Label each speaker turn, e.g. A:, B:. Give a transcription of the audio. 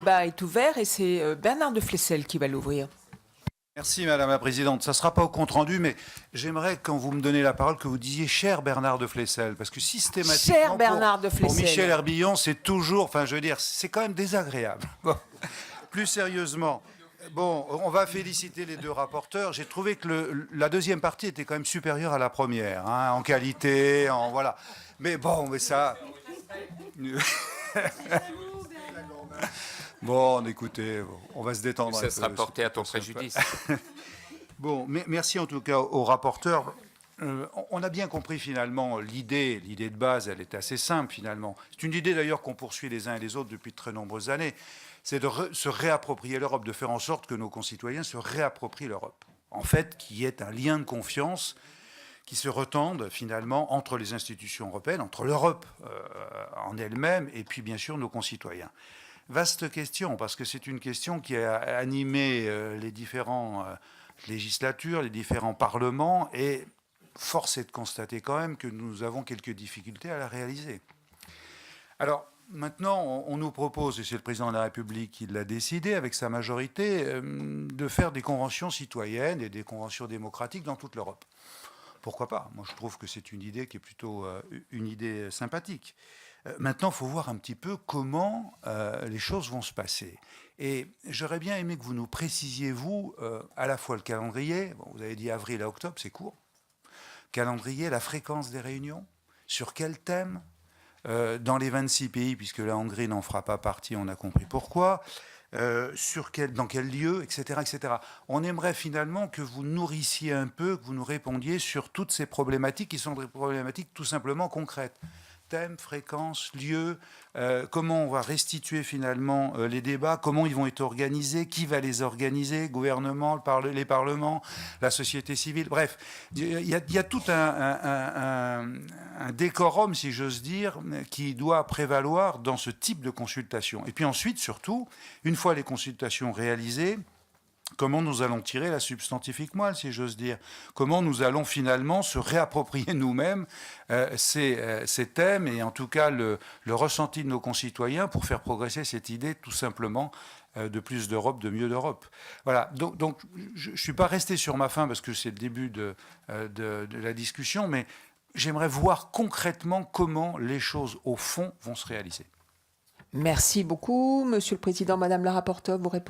A: débat est ouvert et c'est Bernard de Flessel qui va l'ouvrir.
B: Merci Madame la Présidente. Ça ne sera pas au compte-rendu, mais j'aimerais, quand vous me donnez la parole, que vous disiez « cher Bernard de Flessel », parce que systématiquement,
A: Cher Bernard de
B: pour
A: Flessel.
B: Michel Herbillon, c'est toujours, enfin je veux dire, c'est quand même désagréable. Bon. Plus sérieusement, bon, on va féliciter les deux rapporteurs. J'ai trouvé que la deuxième partie était quand même supérieure à la première, hein, en qualité, en voilà. Mais bon, mais ça... Bon, écoutez, on va se détendre un peu.
C: Ça sera porté à ton préjudice.
B: Bon, merci en tout cas aux rapporteurs. On a bien compris finalement l'idée de base, elle est assez simple finalement. C'est une idée d'ailleurs qu'on poursuit les uns et les autres depuis de très nombreuses années. C'est de se réapproprier l'Europe, de faire en sorte que nos concitoyens se réapproprient l'Europe. En fait, qu'il y ait un lien de confiance qui se retende finalement entre les institutions européennes, entre l'Europe en elle-même et puis bien sûr nos concitoyens. Vaste question, parce que c'est une question qui a animé les différentes législatures, les différents parlements, et force est de constater quand même que nous avons quelques difficultés à la réaliser. Alors, maintenant, on nous propose, et c'est le président de la République qui l'a décidé avec sa majorité, de faire des conventions citoyennes et des conventions démocratiques dans toute l'Europe. Pourquoi pas? Moi, je trouve que c'est une idée qui est plutôt une idée sympathique. Maintenant, il faut voir un petit peu comment les choses vont se passer. Et j'aurais bien aimé que vous nous précisiez, vous, à la fois le calendrier, bon, vous avez dit avril à octobre, c'est court, calendrier, la fréquence des réunions, sur quel thème, dans les 26 pays, puisque la Hongrie n'en fera pas partie, on a compris pourquoi, dans quel lieu, etc., etc. On aimerait finalement que vous nourrissiez un peu, que vous nous répondiez sur toutes ces problématiques qui sont des problématiques tout simplement concrètes. Thème, fréquence, lieu, comment on va restituer finalement les débats, comment ils vont être organisés, qui va les organiser, gouvernement, les parlements, la société civile, bref. Il y a tout un décorum, si j'ose dire, qui doit prévaloir dans ce type de consultation. Et puis ensuite, surtout, une fois les consultations réalisées, comment nous allons tirer la substantifique moelle, si j'ose dire. Comment nous allons finalement se réapproprier nous-mêmes ces thèmes et en tout cas le ressenti de nos concitoyens pour faire progresser cette idée tout simplement de plus d'Europe, de mieux d'Europe. Voilà, donc je ne suis pas resté sur ma faim parce que c'est le début de la discussion, mais j'aimerais voir concrètement comment les choses au fond vont se réaliser.
A: Merci beaucoup, Monsieur le Président, Madame la rapporteure, vous répondez.